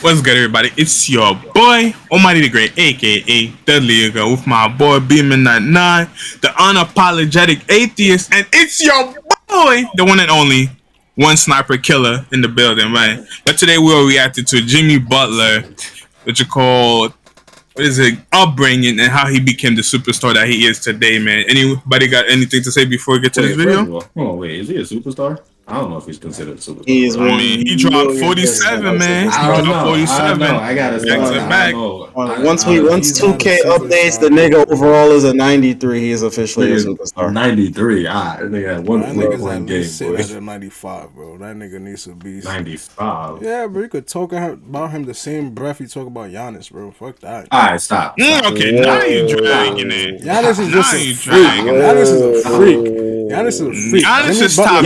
What's good, everybody? It's your boy, Almighty the Great, aka Dudley, with my boy Beaming at 9, the unapologetic atheist, and it's your boy, the one and only one sniper killer in the building, right? But today we'll react to Jimmy Butler, which you call upbringing and how he became the superstar that he is today, man. Anybody got anything to say before we get to this video? Wait, is he a superstar? I don't know if he's considered a superstar. He dropped 47, man. I don't know. I gotta say, Once 2K updates, the nigga overall is a 93. He is officially a superstar. 93. They got one point game. At a 95, bro. That nigga needs to be 95. Yeah, bro. You could talk about him the same breath you talk about Giannis, bro. Fuck that. All right, stop. Okay, now you dragging it. Giannis is just a freak. Giannis is a freak. Giannis is a freak. Giannis is top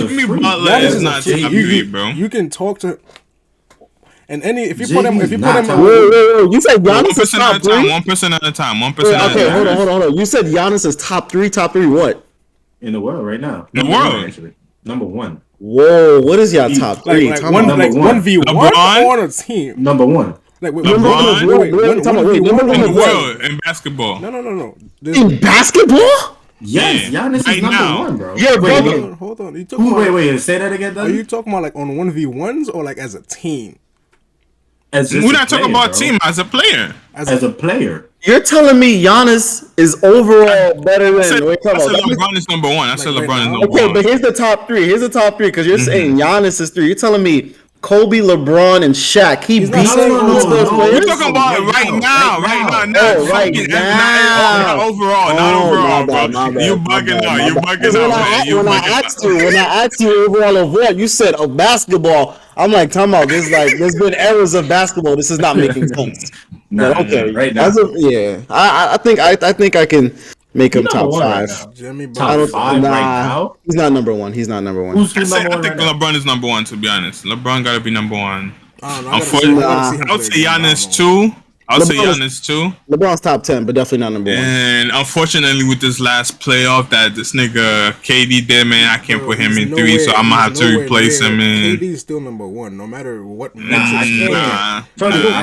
3. Jimmy Butler is not top 3, bro. You can talk to, and if you put him, you said Giannis is top 3. 1% at a time. 1%. Okay, hold on. You said Giannis is top 3. Top 3 what? In the world right now. Actually. Number 1. Whoa, what is y'all top 3? Like 1v1 on a team. Number 1. Like LeBron number 1 in the world in basketball. No. In basketball? Yes, Giannis is number 1, bro. Yeah, bro. Hold on. Wait. Say that again. Are you talking about like on 1v1s or like as a team? We're not talking about team, as a player. As a player. You're telling me Giannis is overall better than... I said LeBron is number 1. I said LeBron is number 1. Okay, but here's the top 3. Because you're saying Giannis is 3. You're telling me Kobe, LeBron, and Shaq. He beat those players? We're talking about it right now. Right now. Not overall, bro. You bugging out. When I asked you overall of what, you said of basketball. I'm like, time out. There's been eras of basketball. This is not making sense. Okay, right now. I think I can make him top 5. Jimmy Top 5 right now? He's not number 1. Who's number 1? I think LeBron is number 1, to be honest. LeBron gotta be number 1. Unfortunately, I would say Giannis 2. LeBron's top 10, but definitely not number 1. And unfortunately, with this last playoff that this nigga KD did, man, I can't put him in 3, so I'm gonna have to replace him. Man, KD is still number 1, no matter what. I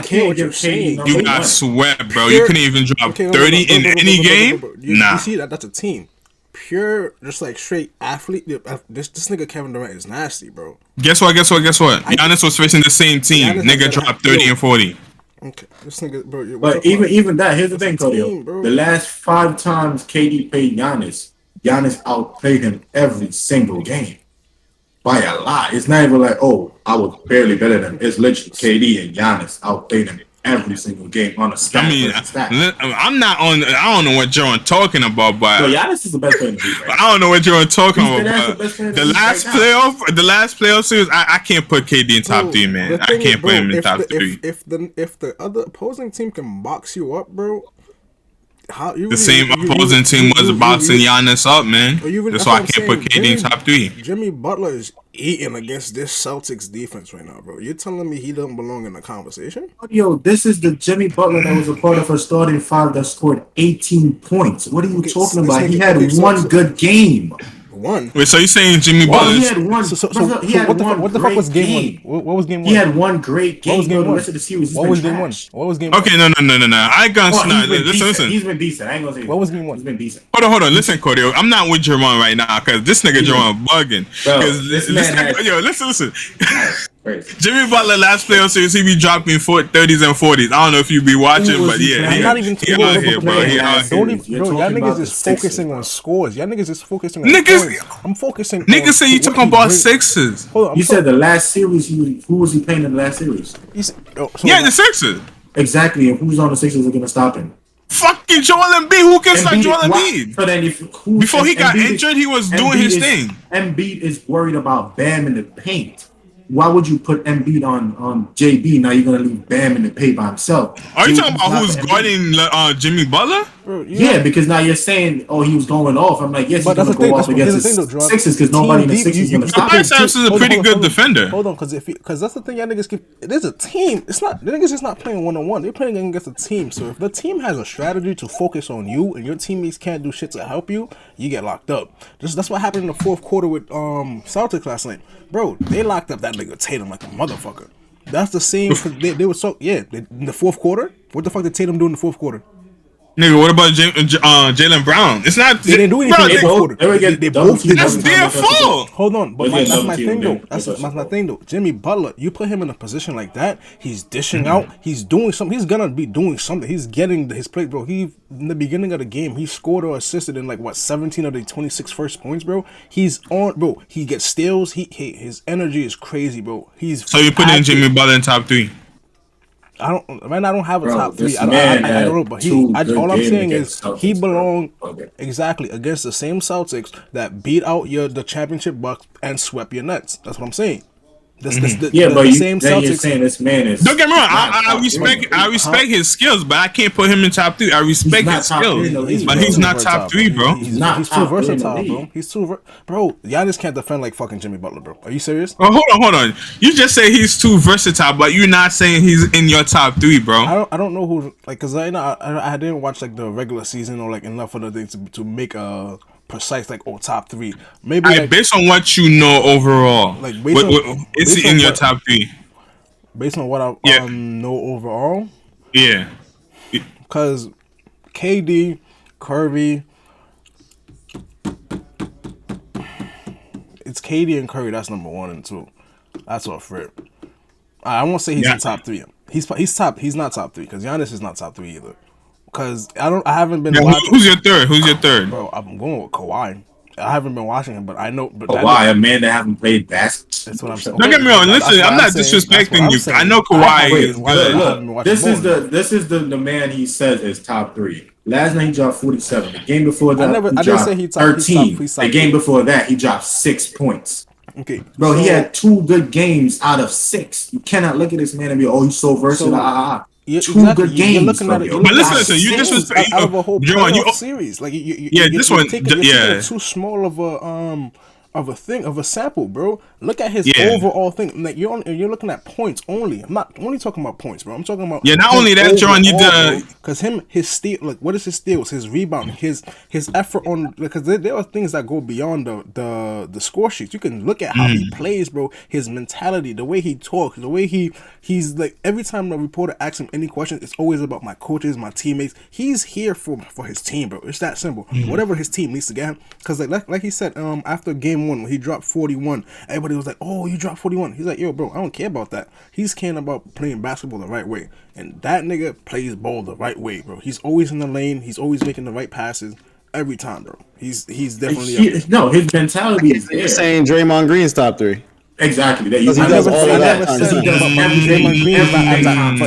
can't what you're saying. You got swept, bro. You couldn't even drop 30 in any game. You see that's a team. Pure, just like straight athlete. This nigga Kevin Durant is nasty, bro. Guess what? Giannis was facing the same team. Nigga dropped 30 and 40. Okay, this nigga, bro. But even that, here's the thing, Cody. The last 5 times KD played Giannis outplayed him every single game by a lot. It's not even like, oh, I was barely better than him. It's literally KD and Giannis outplayed him every single game on a stat. I'm not on. I don't know what you're talking about, but Giannis is the best player in the league. Right? I don't know what you're talking about. The last playoff series, I can't put KD in top 3, man. I can't put him in top 3. If the other opposing team can box you up, bro. The same opposing team was boxing Giannis up, man. That's why I can't put KD in top 3. Jimmy Butler is eating against this Celtics defense right now, bro. You're telling me he doesn't belong in the conversation? Yo, this is the Jimmy Butler that was a part of a starting 5 that scored 18 points. What are you talking about? He had one good game. Wait, so you're saying Jimmy Butler? He had one. What the fuck was game 1? What was game 1? He had one great game. The rest of the series, what was game 1? What was game 1? Okay, no. I got listen. He's been decent. I ain't gonna say. What was game 1? He's been decent. Hold on. Listen, Cody. I'm not with Jerome right now because this nigga Jerome bugging. Listen. Jimmy Butler last playoff series, he be dropping 30s and 40s. I don't know if you be watching, but yeah, I'm not even he out here, bro. Y'all niggas is focusing on scores. Y'all niggas is focusing on points. I'm focusing. Niggas say you talking about 6s. Hold on, you said the last series. Who was he playing in the last series? The 6s. Exactly, and who's on the Sixers are gonna stop him? Fucking Joel Embiid. Who can stop Joel Embiid? So then before he got injured, he was doing his thing. Embiid is worried about Bam in the paint. Why would you put Embiid on JB? Now you're gonna leave Bam in the paint by himself. Are you talking about who's guarding Jimmy Butler? Yeah, because now you're saying, oh, he was going off. I'm like, yes, he's gonna go off against the Sixers because nobody in the Sixers is gonna stop him. Cyrus is a pretty good defender. Hold on, because that's the thing, y'all niggas keep. It is a team. It's not the niggas just not playing 1-on-1. They're playing against a team. So if the team has a strategy to focus on you and your teammates can't do shit to help you, you get locked up. That's what happened in the 4th quarter with Celtics last night, bro. They locked up that nigga Tatum like a motherfucker. That's the same. They were so in the fourth quarter. What the fuck did Tatum do in the fourth quarter? Nigga, what about Jaylen Brown? It's not. They didn't do anything in the fourth quarter. They both did. That's their fault. Hold on, but that's my thing though. That's my thing though. Jimmy Butler, you put him in a position like that, he's dishing out, he's doing something. He's gonna be doing something. He's getting his plate, bro. He in the beginning of the game, he scored or assisted in like 17 of the 26 first points, bro. He's on, bro. He gets steals. His energy is crazy, bro. So you put in Jimmy Butler in top 3. I don't have a top 3. I don't know, but all I'm saying is he belonged exactly against the same Celtics that beat out the championship Bucks and swept your Nets. That's what I'm saying. But you're saying this man is. Don't get me wrong. I respect his skills, but I can't put him in top 3. I respect his skills, but he's not top 3, bro. He's too versatile, bro. He's too bro. Giannis can't defend like fucking Jimmy Butler, bro. Are you serious? Oh, hold on. You just say he's too versatile, but you're not saying he's in your top 3, bro. I don't know who like because I didn't watch like the regular season or like enough of the things to make a precise like top 3. Maybe like, based on what you know overall, like is he in your top 3? Based on what I know overall, because KD, Curry, it's KD and Curry. That's number 1 and 2. That's all for it. I won't say he's in top 3. He's not top 3 because Giannis is not top 3 either. Because I haven't been watching. Who's your third? Bro, I'm going with Kawhi. I haven't been watching him, but I know. But Kawhi, a man that haven't played basketball. That's what I'm saying. Don't get me wrong. Listen, I'm not disrespecting you. I know Kawhi is good. Look, this is the man he says is top 3. Last night he dropped 47. The game before that he dropped 13. The game before that he dropped 6 points. Okay, bro, he had 2 good games out of 6. You cannot look at this man and be, he's so versatile. Two good games. But listen, you disrespect out of a whole series. Like this one, taking too small of a sample, bro. Look at his overall thing. Like you're looking at points only. I'm not only talking about points, bro. I'm talking about not only that, John. You because his steal. Like what is his steals? His rebound. His effort on because there are things that go beyond the score sheets. You can look at how he plays, bro. His mentality, the way he talks, the way he's like every time the reporter asks him any question, it's always about my coaches, my teammates. He's here for his team, bro. It's that simple. Whatever his team needs to get him. Because like he said, after game 1 when he dropped 41, everybody was like, "Oh, you dropped 41." He's like, "Yo, bro, I don't care about that. He's caring about playing basketball the right way." And that nigga plays ball the right way, bro. He's always in the lane. He's always making the right passes every time, bro. He's definitely his mentality is there. You're saying Draymond Green's top 3. Exactly. He does all of that. Draymond Green is not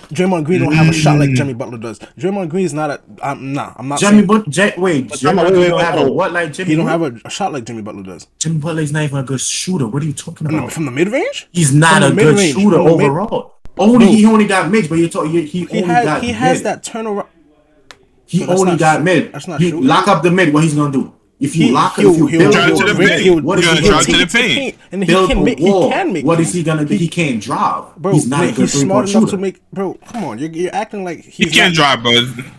Draymond Green don't have a shot like Jimmy Butler does. Draymond Green is not a. I'm not. Draymond don't have a what like Jimmy? He don't have a shot like Jimmy Butler does. Jimmy Butler is not even a good shooter. What are you talking about? From the mid range? He's not a good shooter overall. He only got mid, but you're talking. He has that turnaround. He only got mid. That's not he shooting. Lock up the mid. What he's gonna do? If you lock him, he'll drive to the paint. Drive to the paint. And he can make. What is he gonna do? He can't drive. Bro, he's not a good smart enough shooter. To make. Bro, come on, you're acting like he can't drive, bro.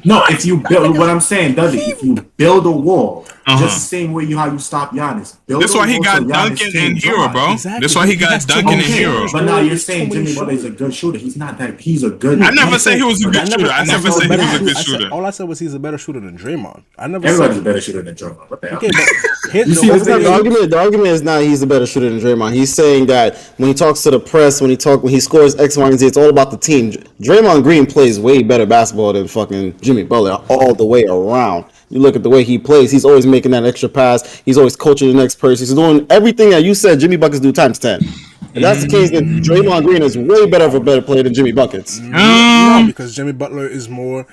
No, if you build what I'm saying, Dudley, if you build a wall, just the same way how you stop Giannis. That's why he got Duncan and Hero, bro. Exactly. That's why he got Duncan and Hero. But now you're saying Jimmy Butler is a good shooter. He's not that. He's a good. I never said he was a good shooter. I never said he was a good shooter. All I said was he's a better shooter than Draymond. Everybody's a better shooter than Draymond. What the hell? The argument is not he's a better shooter than Draymond. He's saying that when he talks to the press, when he scores X, Y, and Z, it's all about the team. Draymond Green plays way better basketball than fucking Jimmy Butler all the way around. You look at the way he plays, he's always making that extra pass. He's always coaching the next person. He's doing everything that you said Jimmy Buckets do times 10. If that's the case, then Draymond Green is way better of a better player than Jimmy Buckets. No, because Jimmy Butler is more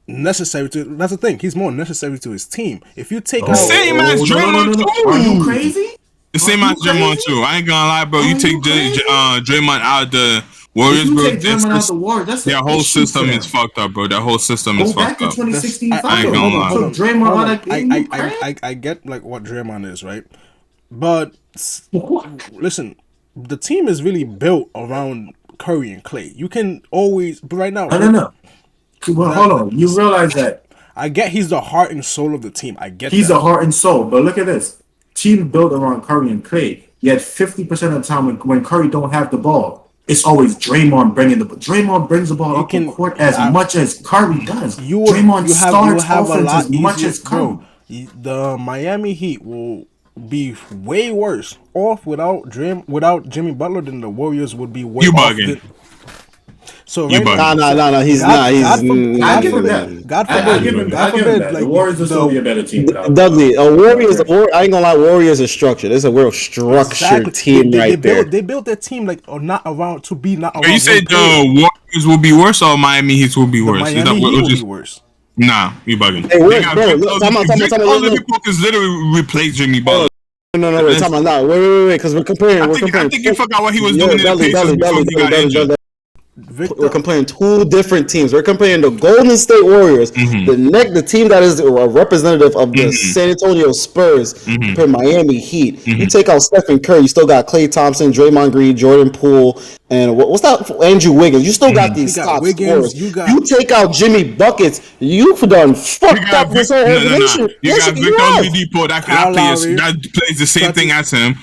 necessary to. That's the thing. He's more necessary to his team. If you take same as Draymond too. Are you crazy? The same as Draymond too. I ain't gonna lie, bro. You take Draymond out of the Warriors, bro. Their whole system is fucked up, bro. Their whole system is fucked up. 2016 I ain't gonna lie. So Draymond, I get like what Draymond is, right? But listen, the team is really built around Curry and Clay. You can always, but right now, no. Well, hold on. You realize that I get he's the heart and soul of the team. I get he's the heart and soul, but look at this. Team built around Curry and Clay. Yet 50% of the time when Curry don't have the ball, it's always Draymond bringing the ball. Draymond brings the ball up the court as much as Curry does. Draymond starts offense as much as Curry. The Miami Heat will be way worse off without Jimmy Butler than the Warriors would be way You off. bugging. So You bugging. No, he's not. I give him that. God I give him that. like, the Warriors will still be a better team. Dudley, Warriors. I ain't gonna lie. Warriors are structured. It's a real structured team right there. They built their team like not around. Are you saying the Warriors will be worse or Miami Heat will be worse? Miami Heat will be worse. Nah, you bugging. Hey, time out. People can literally replace Jimmy Butler. No, wait, time out now. Wait, because we're comparing. I think you forgot what he was doing in the Pacers before he got injured. We're comparing two different teams. We're comparing the Golden State Warriors, the team that is a representative of the San Antonio Spurs, compared Miami Heat. You take out Stephen Curry, you still got Klay Thompson, Draymond Green, Jordan Poole, and what's that? Andrew Wiggins. You still got these top scorers. You take out Jimmy Buckets, you've done fucked up this whole organization. You got Victor Oladipo that plays the same thing as him.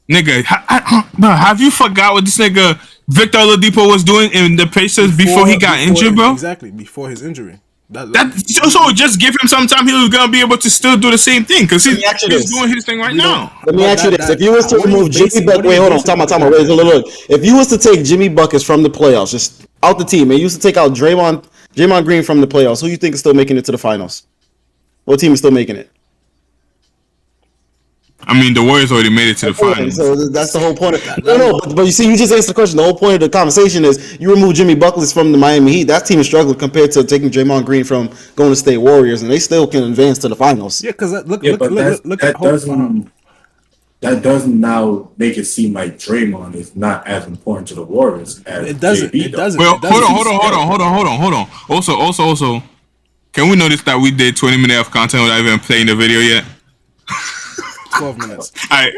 Nigga, have you forgot what this nigga Victor Oladipo was doing in the Pacers before he got injured, bro? Exactly, before his injury. So just give him some time. He was gonna be able to still do the same thing because he's doing his thing right now. Let me ask you this: if you was to remove Jimmy Buckets, wait, hold on, time out. Wait, look. If you was to take Jimmy Buckets from the playoffs, just out the team, and you used to take out Draymond Green from the playoffs, who you think is still making it to the finals? What team is still making it? I mean, the Warriors already made it to the finals. So that's the whole point. But you see, you just answered the question. The whole point of the conversation is you remove Jimmy Buckets from the Miami Heat. That team is struggling compared to taking Draymond Green from Golden State Warriors, and they still can advance to the finals. Yeah, because look that doesn't now make it seem like Draymond is not as important to the Warriors as it doesn't. JB It doesn't. Well, hold on. Also, can we notice that we did 20 minutes of content without even playing the video yet? 12 minutes. All right.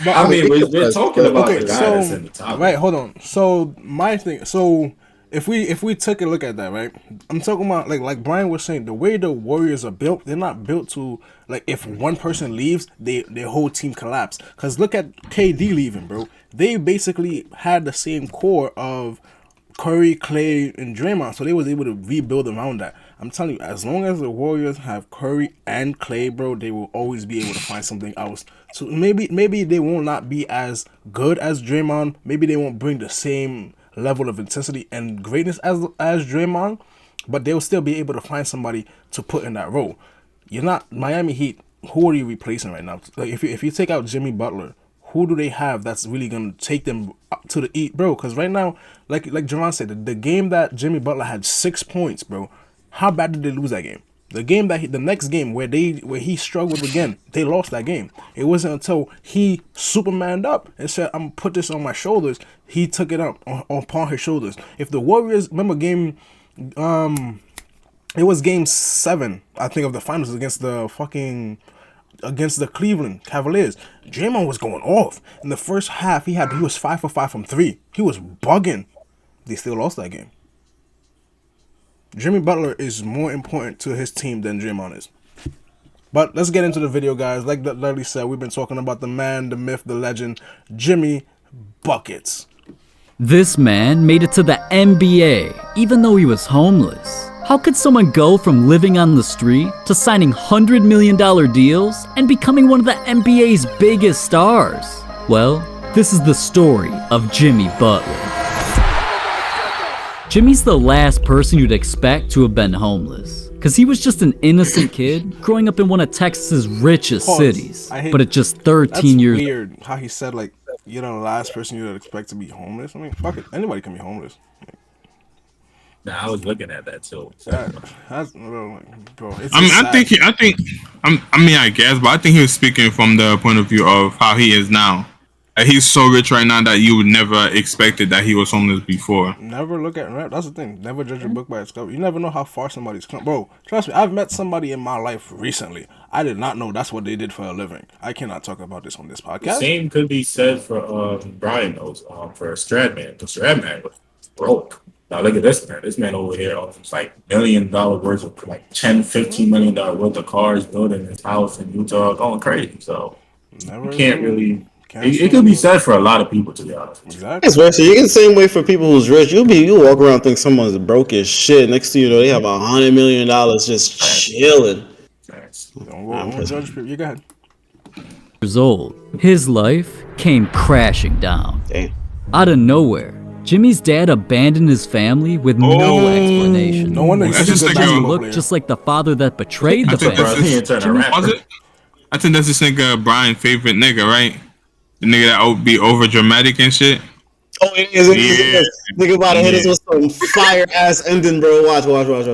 But I mean, we're talking about the guy that's in the top. Right, hold on. So my thing. So if we took a look at that, right? I'm talking about like Brian was saying, the way the Warriors are built, they're not built to like if one person leaves, their whole team collapse. Cause look at KD leaving, bro. They basically had the same core of Curry, Klay, and Draymond, so they was able to rebuild around that. I'm telling you, as long as the Warriors have Curry and Klay, bro, they will always be able to find something else. So maybe they will not be as good as Draymond. Maybe they won't bring the same level of intensity and greatness as Draymond, but they'll still be able to find somebody to put in that role. You're not Miami Heat. Who are you replacing right now? Like if you take out Jimmy Butler, who do they have that's really gonna take them to the eat, bro? Because right now, like Javon said, the game that Jimmy Butler had 6 points, bro. How bad did they lose that game? The next game where he struggled again, they lost that game. It wasn't until he supermaned up and said, "I'm gonna put this on my shoulders." He took it up upon his shoulders. If the Warriors remember it was game 7, I think, of the finals against the Cleveland Cavaliers. Draymond was going off in the first half. He was 5 for 5 from 3. He was bugging. They still lost that game. Jimmy Butler is more important to his team than Draymond is. But let's get into the video, guys. Like Dudley said, we've been talking about the man, the myth, the legend, Jimmy Buckets. This man made it to the NBA, even though he was homeless. How could someone go from living on the street to signing $100 million deals and becoming one of the NBA's biggest stars? Well, this is the story of Jimmy Butler. Jimmy's the last person you'd expect to have been homeless, because he was just an innocent kid growing up in one of Texas's richest cities. But at just 13 years... That's weird how he said, like, you're the last person you'd expect to be homeless. I mean, fuck it. Anybody can be homeless. Nah, I was looking at that too. That's, bro, I guess, but I think he was speaking from the point of view of how he is now. He's so rich right now that you would never expected that he was homeless before. Never look at that's the thing. Never judge a book by its cover. You never know how far somebody's come. Bro, trust me, I've met somebody in my life recently. I did not know that's what they did for a living. I cannot talk about this on this podcast. The same could be said for Brian knows for Stradman. The Stradman was broke. Now look at this man. This man over here owns like $1 million worth of like $10-15 million worth of cars, building his house in Utah, going crazy. So you can't really It could be said for a lot of people, to be honest. Exactly. It's worse. You get the same way for people who's rich. You walk around think someone's broke as shit. Next to you, they have $100 million just chilling. Don't judge people. You go ahead. Years old, his life came crashing down. Damn. Out of nowhere, Jimmy's dad abandoned his family with no explanation. No one That's just like He a- looked just like the father that betrayed the I think family. was it? I think that's this nigga Brian's favorite nigga, right? The nigga that be over dramatic and shit. Oh, it is. Nigga about to hit us with some fire ass ending, bro. Watch.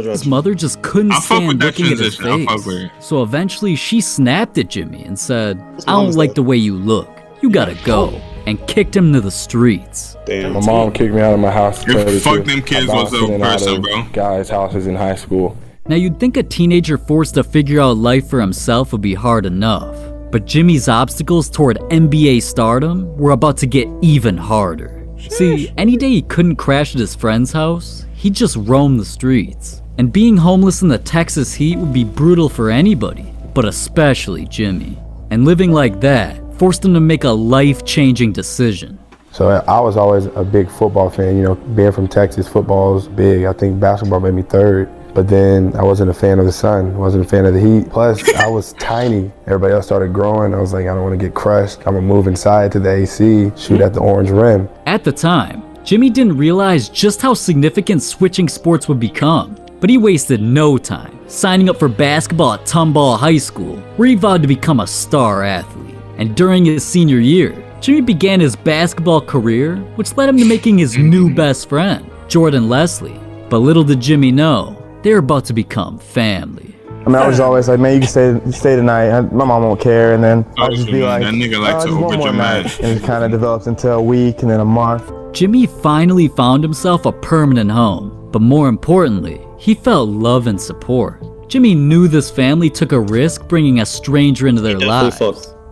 His mother just couldn't I fuck with stand that looking at his transition. I fuck with face. it. So eventually she snapped at Jimmy and said, I don't like the way you look. You gotta go. And kicked him to the streets. Damn. My mom kicked me out of my house. Fuck them kids was a person, bro. Guys' houses in high school. Now you'd think a teenager forced to figure out life for himself would be hard enough. But Jimmy's obstacles toward NBA stardom were about to get even harder. See, any day he couldn't crash at his friend's house, he'd just roam the streets. And being homeless in the Texas heat would be brutal for anybody, but especially Jimmy. And living like that forced him to make a life-changing decision. So I was always a big football fan. You know, being from Texas, football is big. I think basketball made me third. But then I wasn't a fan of the sun, wasn't a fan of the heat. Plus, I was tiny. Everybody else started growing. I was like, I don't want to get crushed. I'm gonna move inside to the AC, shoot at the orange rim. At the time, Jimmy didn't realize just how significant switching sports would become. But he wasted no time signing up for basketball at Tomball High School, where he vowed to become a star athlete. And during his senior year, Jimmy began his basketball career, which led him to making his new best friend, Jordan Leslie. But little did Jimmy know, they were about to become family. I mean, I was always like, man, you can stay tonight. My mom won't care. And then I'll just be like, that nigga likes to just one more night. overdramatic. And it kind of develops into a week and then a month. Jimmy finally found himself a permanent home, but more importantly, he felt love and support. Jimmy knew this family took a risk bringing a stranger into their lives,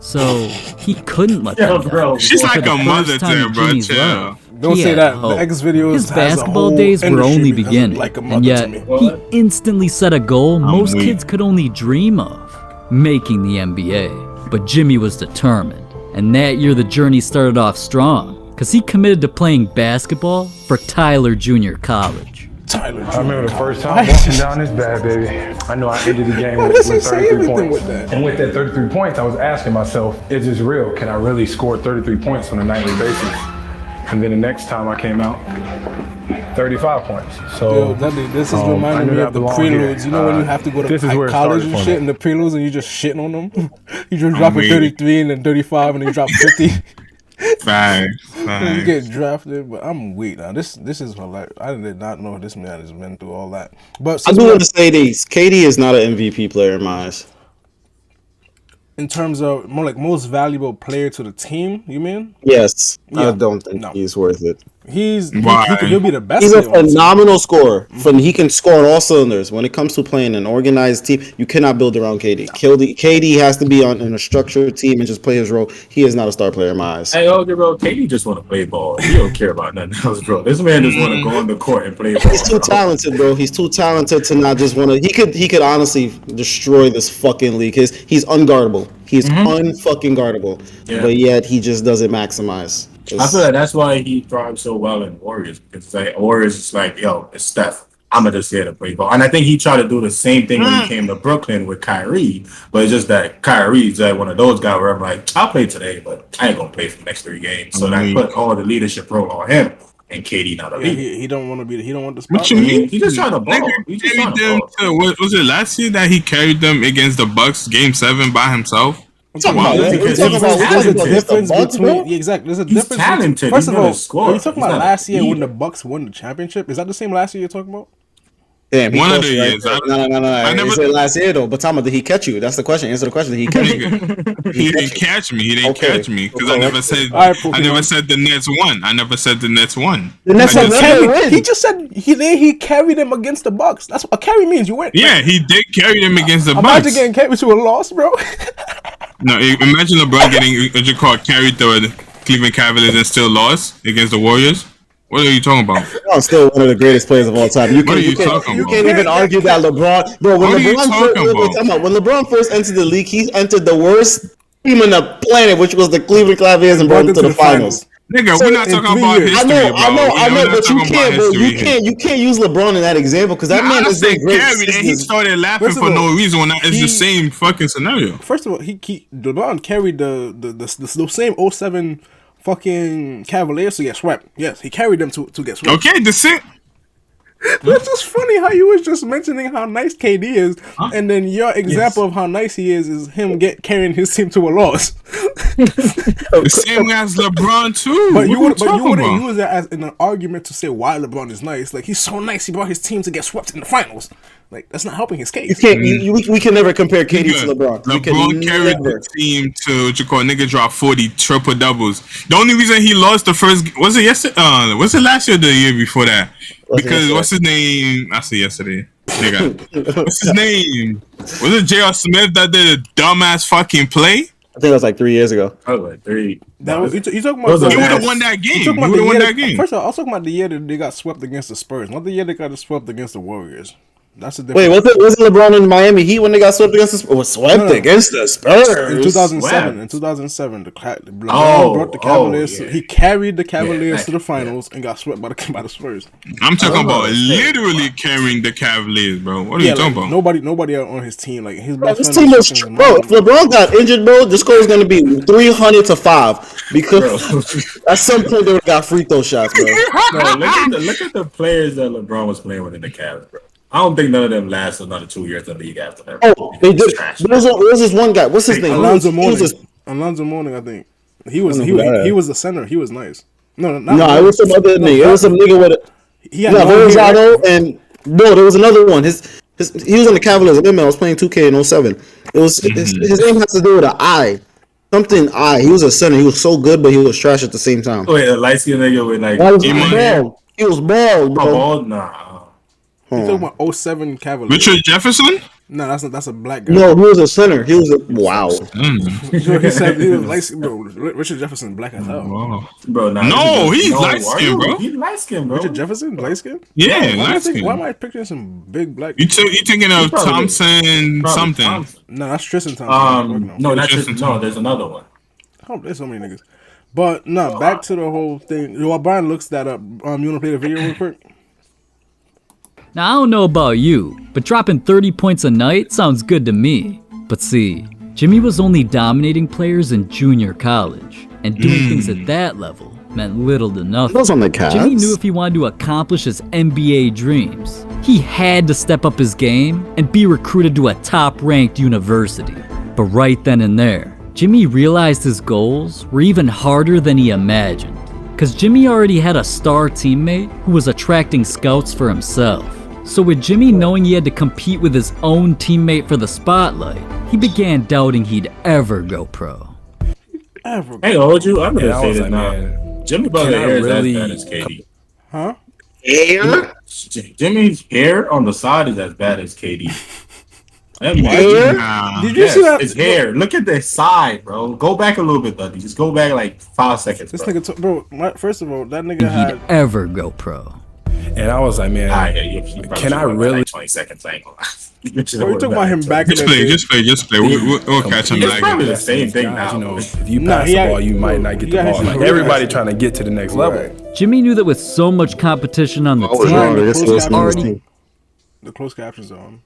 so he couldn't let them down. She's For like the a mother first to time him, in bro. Jimmy's Chill. life, Don't he say had that. hope. The X videos His has a basketball whole days were industry only because beginning, like a mother and yet to me. he instantly set a goal most weak. kids could only dream of, making the NBA. But Jimmy was determined, and that year the journey started off strong, because he committed to playing basketball for Tyler Junior College. Tyler, I remember the first time walking down this bad baby. I knew I ended the game with does he say 33 everything points. with that? And with that 33 points, I was asking myself, is this real? Can I really score 33 points on a nightly basis? And then the next time I came out, 35 points. So Yo, Dudley, this is I reminding knew me that of the belonged preludes. here. You know when you have to go to this is where it college started and for shit, me. and the preludes, and you just shitting on them. You just drop a weak. 33 and then 35, and then you drop 50. Facts. You Facts. get drafted, but I'm weak now. This is hilarious. I did not know this man has been through all that. But I since do we're- want to say this. KD is not an MVP player in my eyes. in terms of more like most valuable player to the team, you mean? Yes, Yeah. I don't think No. he's worth it. Why? He'll be the best. He's a player on the team. phenomenal scorer. He can score on all cylinders. When it comes to playing an organized team, you cannot build around KD. KD has to be in a structured team and just play his role. He is not a star player in my eyes. Hey, okay, bro. KD just want to play ball. He don't care about nothing else, bro. This man just want to go on the court and play ball. He's too talented, bro. He's too talented to not just want to. He could honestly destroy this fucking league. He's unguardable. He's unfucking guardable. Yeah. But yet he just doesn't maximize. I feel like that's why he thrives so well in Warriors. Because it's like Warriors is like, yo, it's Steph. I'm gonna just here to play ball. And I think he tried to do the same thing when he came to Brooklyn with Kyrie. But it's just that Kyrie's like one of those guys where I'm like, I'll play today, but I ain't gonna play for the next 3 games. So that put all the leadership role on him. And KD not a Yeah, leader. he don't want to be. He don't want the What spot. you I mean? mean, he just trying to ball. Nigga He just carried trying to them ball. to, what was it last year that he carried them against the Bucks Game 7 by himself? Talking about that. Because We're talking he's about- we're talking There's a about talented. difference the Bucks, between bro. yeah, exactly. There's a He's difference. talented. First He's of gonna all, score. are you talking He's about not a last year when leader. the Bucks won the championship? Is that the same last year you're talking about? Damn, One of close the right years. there. No. I never- He said last year though. But Tama, did he catch you? That's the question. Answer the question. Did he catch you? Nigga, he didn't catch me. He didn't Okay. catch me because I Okay. never said. All right, I Pokemon. never said the Nets won. I never said the Nets won. The Nets I have just never said- win. He just said he carried them against the Bucks. That's what a carry means. You win. Yeah, he did carry them against the Imagine Bucks. getting carried to a loss, bro. No, imagine LeBron getting what you call carried the Cleveland Cavaliers and still lost against the Warriors. What are you talking about? LeBron's still one of the greatest players of all time. What are you talking you about? can't even argue that LeBron, bro. When What are you LeBron talking about? when LeBron first entered the league, he entered the worst team on the planet, which was the Cleveland Cavaliers, and brought them to the finals. Nigga, So we're not in talking 3 about years. history, bro. I know, but you can't, bro. History. You can't use LeBron in that example because that man I is said great. carried, and he started laughing First of for all, no reason when that is he- the same fucking scenario. First of all, LeBron carried the same 07 fucking Cavaliers to get swept. Yes, he carried them to get swept. Okay, that's it. It's just funny how you was just mentioning how nice KD is, and then your example of how nice he is him carrying his team to a loss. The same as LeBron too. But you wouldn't wouldn't use that as an argument to say why LeBron is nice. Like, he's so nice, he brought his team to get swept in the finals. Like, that's not helping his case. We can never compare KD to LeBron. LeBron carried the team to what you call nigga drop 40 triple doubles. The only reason he lost the first was it yesterday? Was it last year or the year before that? Because what's his name? I said yesterday. Nigga. What's his name? Was it J.R. Smith that did a dumbass fucking play? I think it was like 3 years ago. Oh, like 3. That was, you talking Those about? are He would bad. have won that game. He You talking about would have won year that game. First of all, I was talking about the year that they got swept against the Spurs, not the year they got swept against the Warriors. That's a Wait, difference. wasn't LeBron in Miami Heat when they got swept against the Spurs? Was swept against the Spurs In 2007, Swept. in 2007, LeBron Oh, brought the Cavaliers. yeah. He carried the Cavaliers Yeah, to the finals and got swept by the Spurs. I'm talking about Oh, literally carrying the Cavaliers, bro. What are you talking about? Nobody on his team. Like, his Bro, best this friend team was is fucking bro. Lamar. If LeBron got injured, bro, the score is going to be 300-5 because Bro. at some point they would have got free throw shots, bro. Bro, look at the players that LeBron was playing with in the Cavs, bro. I don't think none of them last another 2 years in the league after that. Oh, they did. There was this one guy. What's his name? Alonzo He was Mourning. just- Alonzo Mourning, I think. He was I don't know who that he is. was the center. He was nice. No, not No, it was some other nigga. It was some nigga with a He had yeah, long hair. Verrazano, and no, there was another one. He was on the Cavaliers. I remember I was playing 2K in 07. It was his name has to do with an I. Something I. He was a center. He was so good, but he was trash at the same time. Wait, a light skinned nigga with like That was Iman. bald. He was bald, bro. bald? Nah. You talking about 07 Cavaliers? Richard Jefferson? No, that's a black guy. No, he was a center. He was a wow. You know, he said he was light. Bro, Richard Jefferson black as hell. Oh. Bro, nah. No, he's are light-skinned, you? bro. He's light skinned, bro. Richard Jefferson, light skin. Yeah, Why light am I picturing some big black? You thinking of Probably- Thompson Probably something? Thompson. No, that's Tristan Thompson. No, not Tristan Tristan. No, there's another one. Oh, there's so many niggas. But no, back to the whole thing. While Brian looks that up, you wanna play the video real quick? Now, I don't know about you, but dropping 30 points a night sounds good to me. But see, Jimmy was only dominating players in junior college, and doing things at that level meant little to nothing. He was on the Cavs. Jimmy knew if he wanted to accomplish his NBA dreams, he had to step up his game and be recruited to a top-ranked university. But right then and there, Jimmy realized his goals were even harder than he imagined. Cause Jimmy already had a star teammate who was attracting scouts for himself. So with Jimmy knowing he had to compete with his own teammate for the spotlight, he began doubting he'd ever go pro. Ever. Hey, hold you. I'm gonna Yeah, I say was this like, now. man, Jimmy Butler can I hair is really- as bad as KD. Huh? Hair? Jimmy's hair on the side is as bad as KD. Hair? Nah. Did you see that? His hair. Look at the side, bro. Go back a little bit, Dudley. Just go back like 5 seconds. This Bro. nigga, first of all, that nigga He'd had. ever go pro. and I was like, man, You probably Can I should went really- like 20 seconds? I ain't gonna lie. You Bro, we talking about him back in Just the play, day. just play. We'll catch him It's back. probably in. the same thing guys, now. you know, if you Nah, pass he the had- ball, you might not get he the had ball. his Like career everybody as- trying to get to the next level. Jimmy knew that with so much competition on the I was team, wrong. This Close was captions. his team. The closed captions on.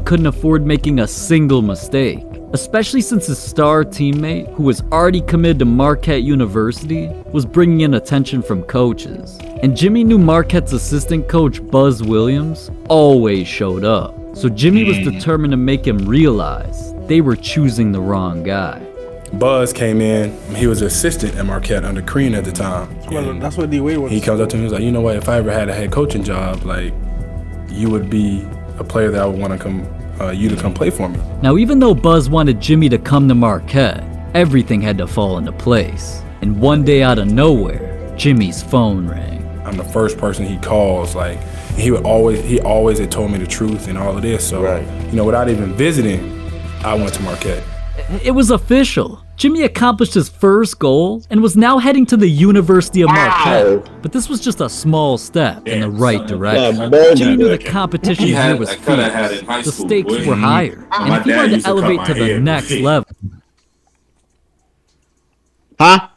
couldn't afford making a single mistake, especially since his star teammate, who was already committed to Marquette University, was bringing in attention from coaches. And Jimmy knew Marquette's assistant coach, Buzz Williams, always showed up. So Jimmy was determined to make him realize they were choosing the wrong guy. Buzz came in. He was assistant at Marquette under Crean at the time. And That's what D Wade was. he comes up to me. He was like, you know what? If I ever had a head coaching job, like, you would be a player that I would want to come, you to come play for me. Now, even though Buzz wanted Jimmy to come to Marquette, everything had to fall into place. And one day out of nowhere, Jimmy's phone rang. I'm the first person he calls. Like, he always had told me the truth and all of this. So, Right. you know, without even visiting, I went to Marquette. It was official. Jimmy accomplished his first goal and was now heading to the University of Marquette. But this was just a small step in the right direction. Jimmy knew the competition here was fierce. The stakes were higher. And if he wanted to elevate to the next level. Huh?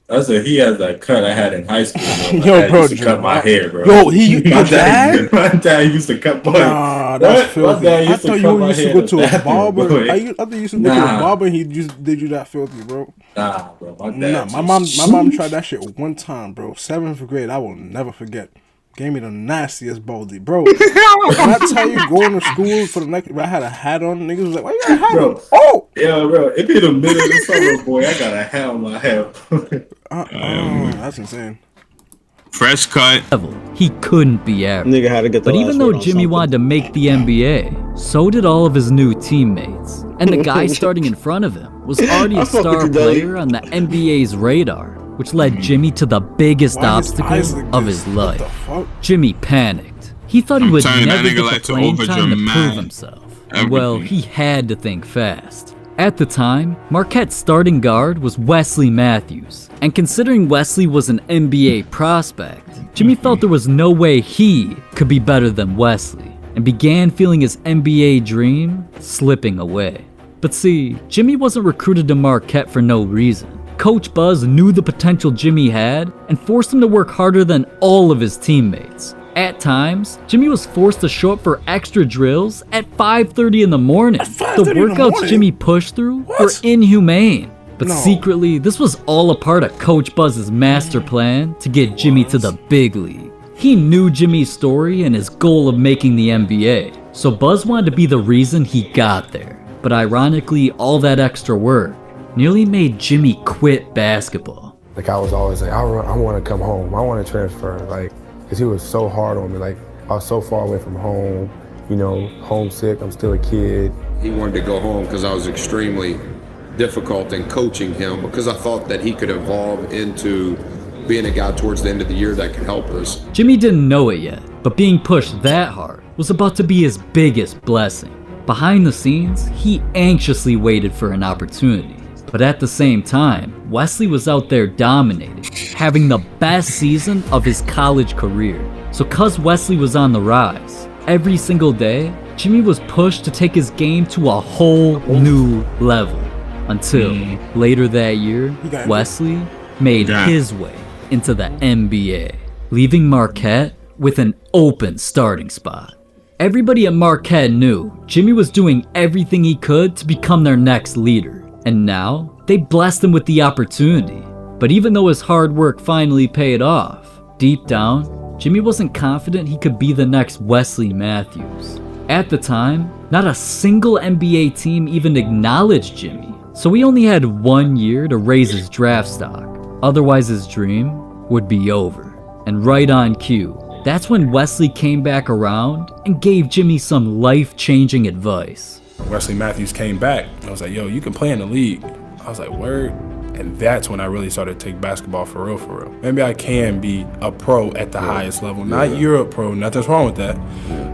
I said he has that cut I had in high school. Bro. Yo, bro, used to cut my hair, bro. Yo, my dad used to cut my hair. Nah, that's filthy. I thought you used to go to a barber. I thought you used to go to a barber. He just did you that filthy, bro. Nah, bro. My dad. My mom tried that shit one time, bro. 7th grade, I will never forget. Gave me the nastiest baldy, bro. When I tell you going to school for the next, I had a hat on. Niggas was like, "Why you got a hat on?" Oh, yeah, bro. It be the middle of the summer, boy. I got a hat on my head. That's insane. Fresh cut. He couldn't be average. Nigga had to get the But last even though word on Jimmy something. wanted to make the NBA, so did all of his new teammates. And the guy starting in front of him was already I a fuck star with you, Dudley. player on the NBA's radar, which led Jimmy to the biggest Why his obstacle eyes like of this? his What the life. fuck? Jimmy panicked. He thought he I'm would telling you, that never nigga get like the to playing time to overdramatize prove himself. And well, everything. he had to think fast. At the time, Marquette's starting guard was Wesley Matthews. And considering Wesley was an NBA prospect, Jimmy felt there was no way he could be better than Wesley, and began feeling his NBA dream slipping away. But see, Jimmy wasn't recruited to Marquette for no reason. Coach Buzz knew the potential Jimmy had and forced him to work harder than all of his teammates. At times, Jimmy was forced to show up for extra drills at 5:30 in the morning. The 5:30 in the workouts morning? Jimmy pushed through What? were inhumane. But No. secretly, this was all a part of Coach Buzz's master plan to get Jimmy to the big league. He knew Jimmy's story and his goal of making the NBA, so Buzz wanted to be the reason he got there. But ironically, all that extra work nearly made Jimmy quit basketball. Like I was always like, I want to come home. I want to transfer. Like, cause he was so hard on me. Like I was so far away from home, you know, homesick. I'm still a kid. He wanted to go home because I was extremely difficult in coaching him because I thought that he could evolve into being a guy towards the end of the year that could help us. Jimmy didn't know it yet, but being pushed that hard was about to be his biggest blessing. Behind the scenes, he anxiously waited for an opportunity. But at the same time, Wesley was out there dominating, having the best season of his college career. So cause Wesley was on the rise, every single day, Jimmy was pushed to take his game to a whole new level. Until later that year, Wesley made his way into the NBA, leaving Marquette with an open starting spot. Everybody at Marquette knew Jimmy was doing everything he could to become their next leader. And now, they blessed him with the opportunity. But even though his hard work finally paid off, deep down, Jimmy wasn't confident he could be the next Wesley Matthews. At the time, not a single NBA team even acknowledged Jimmy. So he only had 1 year to raise his draft stock. Otherwise his dream would be over. And right on cue, that's when Wesley came back around and gave Jimmy some life-changing advice. Wesley Matthews came back. I was like, yo, you can play in the league. I was like, word. And that's when I really started to take basketball for real, for real. Maybe I can be a pro at the highest level. Not Europe pro, nothing's wrong with that.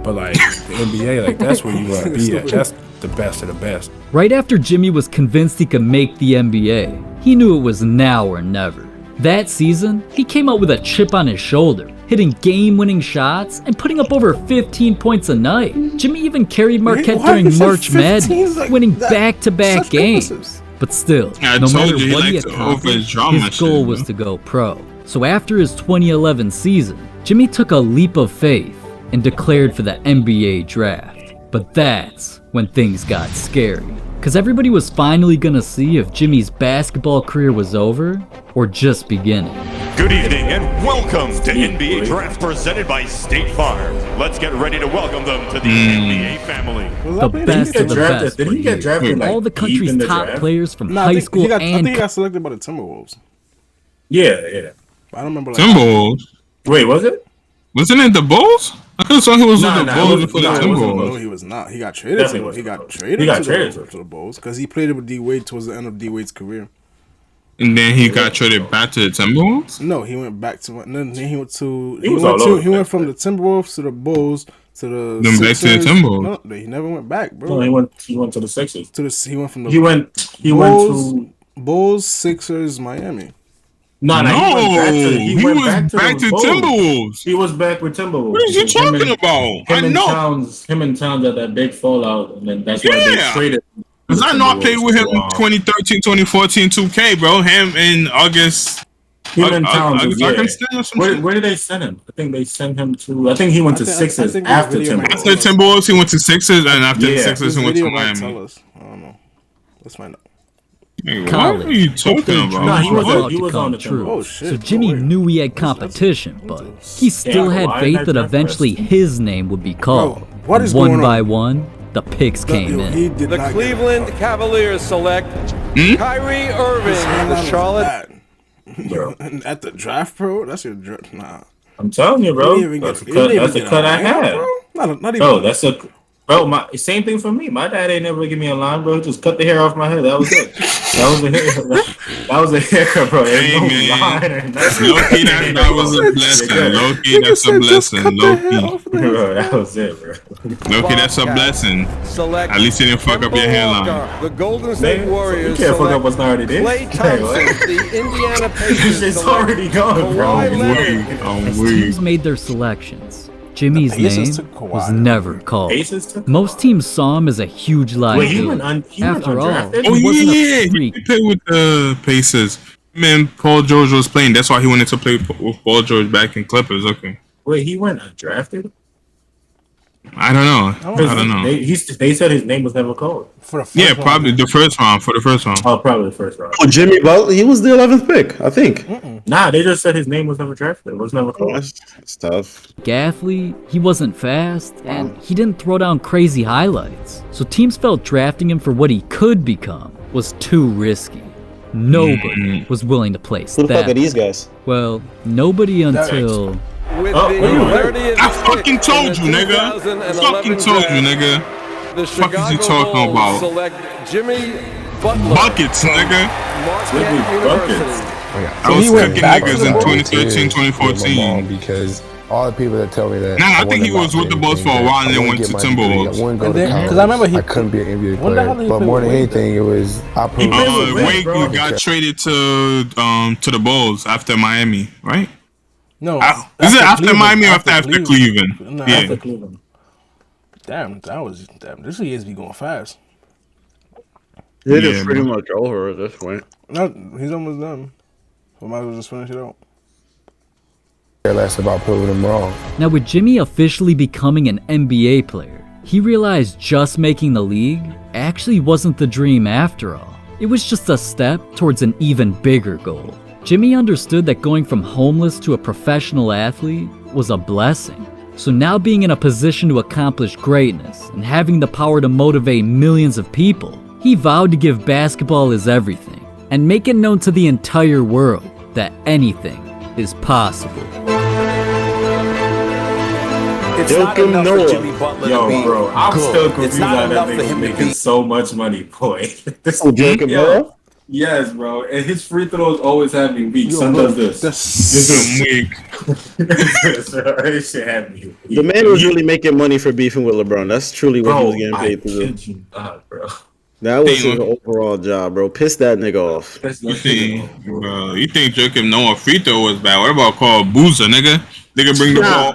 But like the NBA, like that's where you want to be at. That's the best of the best. Right after Jimmy was convinced he could make the NBA, he knew it was now or never. That season, he came out with a chip on his shoulder, hitting game-winning shots and putting up over 15 points a night. Jimmy even carried Marquette Why during you said March 15 Madness, like winning that? back-to-back Such games. emphasis. But still, I no told matter you he what he liked to accomplished, overdrama his goal shit, was bro. to go pro. So after his 2011 season, Jimmy took a leap of faith and declared for the NBA draft. But that's when things got scary, because everybody was finally gonna see if Jimmy's basketball career was over or just beginning. Good evening and welcome to NBA Draft presented by State Farm. Let's get ready to welcome them to the NBA family. The best of the best. Did were he get here. drafted like All the deep country's in the top draft? players from Nah, high school I and think he got selected by the Timberwolves. Yeah. I don't remember. Like, Timberwolves. Wait, was it? Wasn't it the Bulls? I could have saw he was Nah, with the nah, it Bulls wasn't- before the nah, it wasn't the Timberwolves. No, he was not. He got traded. Definitely To, was he the got Bulls. traded. He got to traded the, to the Bulls because he played with D Wade towards the end of D Wade's career. And then he got traded back to the Timberwolves? No, he went back to. Then he went to. He was all over the He went place, from the Timberwolves to the Bulls to the. Then back to the Sixers. Timberwolves. No, he never went back, bro. No, he went to the Sixers. He went from the. He went Bulls to Bulls, Sixers, Miami. No, he went back to back the to Bulls. Timberwolves. He was back with Timberwolves. What are you talking about? I know. Him and Towns had that big fallout, and then that's why they traded. Because I know I played with him in 2013, 2014, 2K, bro. Him in August. Him and Towns. Where did they send him? I think they sent him to. I think he went to Sixers after Timberwolves. After Timberwolves, he went to Sixers, and after the Sixers, he went to Miami. Tell us. I don't know. Let's find out. What are you talking about? No, he was on the true. Oh, shit. So Jimmy knew he had competition, but he still had faith that eventually his name would be called. What is one going by on? one, the picks came in. The Cleveland Cavaliers select Kyrie Irving, the Charlotte. And at the draft, bro, that's your draft. Nah, I'm telling you, bro. That's the cut I had. Not even. Bro, that's a. Bro, same thing for me. My dad ain't never give me a line, bro. Just cut the hair off my head. That was it. That was a haircut, bro. There's no line or nothing. Low-key, that was a blessing. Low-key, that's a blessing. Low-key. Bro, that was it, bro. Low-key, that's a blessing. At least you didn't fuck up your hairline. The Golden State Warriors. You can't fuck up what's not already there. Klay Thompson, the Indiana Pacers. It's already gone, bro. As teams made their selections, Jimmy's name was never called. Most teams saw him as a huge liability. After all, he wasn't a freak. He played with the Pacers. Man, Paul George was playing. That's why he wanted to play with Paul George back in Clippers. Okay. Wait, he went undrafted? I don't know. They said his name was never called. Probably the first round. For the first round. Oh, probably the first round. Oh, Jimmy Butler, he was the 11th pick, I think. Nah, they just said his name was never drafted. It was never called. That's tough. Gaffley, he wasn't fast, and he didn't throw down crazy highlights. So teams felt drafting him for what he could become was too risky. Nobody was willing to place Who the fuck that. are these guys? Well, nobody until... I fucking told you, nigga. The fuck is you Chicago talking Bulls about? select Jimmy Butler. Buckets, nigga. I So was he went cooking back niggas to in the 2013, 2014. Because all the people that tell me that. Nah, I think he was with the Bulls for a while and then went to Timberwolves. Because I remember I couldn't be an NBA player. But more than anything, it was I proved Wade got traded to the Bulls after Miami, right? No. Is it after Miami or after Cleveland? No, Yeah. after Cleveland. Damn, this year's be going fast. It is pretty much over at this point. No, he's almost done. We might as well just finish it out. less about proving them wrong. Now, with Jimmy officially becoming an NBA player, he realized just making the league actually wasn't the dream after all. It was just a step towards an even bigger goal. Jimmy understood that going from homeless to a professional athlete was a blessing. So now being in a position to accomplish greatness and having the power to motivate millions of people, he vowed to give basketball his everything and make it known to the entire world that anything is possible. It's not enough for Jimmy Butler to be bro, I'm good. still confused It's not how enough that for nigga him to making be so much money, boy. Jacob Noah? Yes, bro. And his free throws always have me weak. Son does this. This is weak. This shit had me weak. The man was really making money for beefing with LeBron. That's truly what he was getting paid to do. You not, bro. That was his overall job, bro. Piss that nigga off. You think Jacob Noah free throw was bad? What about called Boozer, nigga? Nigga bring the ball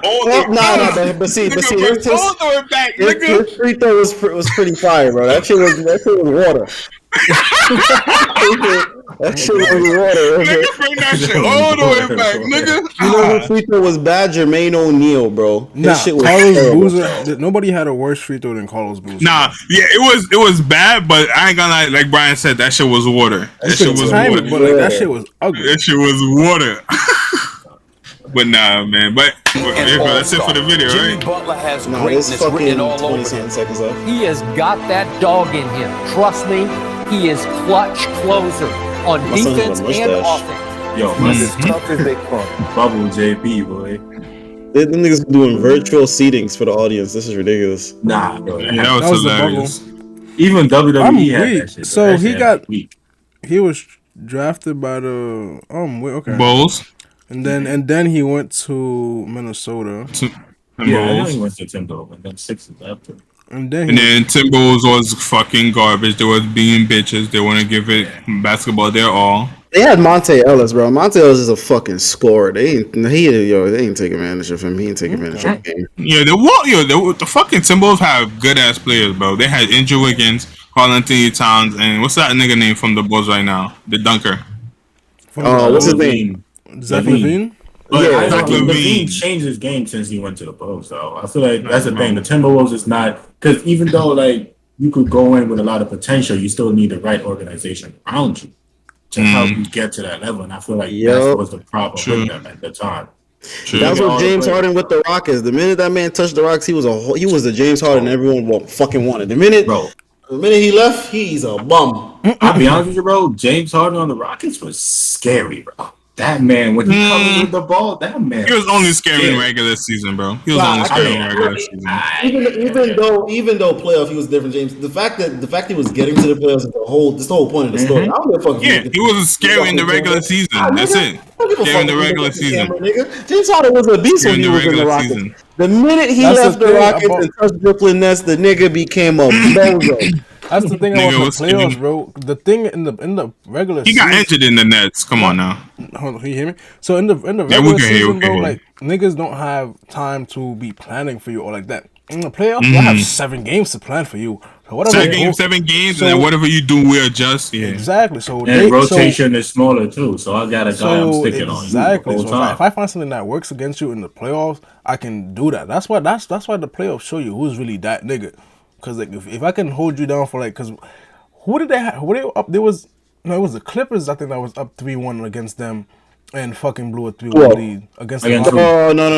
but see, his free throw was pretty fire, bro. That shit was water. That shit was water. Nigga, bring that shit all the way back, nigga. You know what free throw was bad? Jermaine O'Neal, bro. Nah, shit was Carlos Boozer. Nobody had a worse free throw than Carlos Boozer. Nah, yeah, it was bad, but I ain't gonna lie. Like Brian said, that shit was water. That shit was water. But like, that shit was ugly. That shit was water. But nah, man. But that's it for the video, Jimmy right? Butler has greatness written all over him. He has got that dog in him. Trust me, he is clutch closer on defense and offense. Yo, He's as tough as they come. Bubble JB, boy. Them niggas doing virtual seatings for the audience. This is ridiculous. Nah, bro. That was hilarious. Even WWE had that shit. So he was drafted by the Bulls. And then he went to Minnesota. I know he went to Timberwolves and then Sixers after. And then Timberwolves was fucking garbage. They was being bitches. They want to give it basketball their all. They had Monte Ellis, bro. Monte Ellis is a fucking scorer. They ain't taking advantage of him. He ain't taking advantage of him. Yeah, the fucking Timberwolves have good ass players, bro. They had Andrew Wiggins, Karl Anthony Towns, and what's that nigga name from the Bulls right now? The dunker. What's his name? Zach LaVine. But Yeah, Zach LaVine changed his game since he went to the Bulls, though. I feel like that's the thing. The Timberwolves is not, because even though like you could go in with a lot of potential, you still need the right organization around you to help you get to that level. And I feel like that was the problem with them at the time. That's what James Harden with the Rockets. The minute that man touched the Rockets, he was the James Harden everyone fucking wanted. The minute he left, he's a bum. I'll be honest with you, bro. James Harden on the Rockets was scary, bro. That man, when he comes with the ball, that man. He was only scary in regular season, bro. He was only scary in regular season. Even though playoff, he was different, James. The fact he was getting to the playoffs is the whole point of the story. I don't give a fuck. Yeah, he wasn't scary in the regular season. That's it. Scary in the regular season. James Harden was a beast when he was in the Rockets. The minute he left the Rockets and touched Brooklyn Nets, the nigga became a bozo. That's the thing about the playoffs, bro. The thing in the regular season, he got injured in the Nets. Come on now. Hold on, can you hear me? So in the regular season, bro, like niggas don't have time to be planning for you or like that. In the playoffs, I have 7 games to plan for you. So whatever 7 games, and then whatever you do, we adjust. Yeah, exactly. So rotation is smaller too. So I got a guy I'm sticking on. Exactly. So if I find something that works against you in the playoffs, I can do that. That's why the playoffs show you who's really that nigga. Because like if I can hold you down for like, because who did they have? Who they up? It was the Clippers. I think that was up 3-1 against them, and fucking blew a 3-1 lead against the Rockets. Oh no!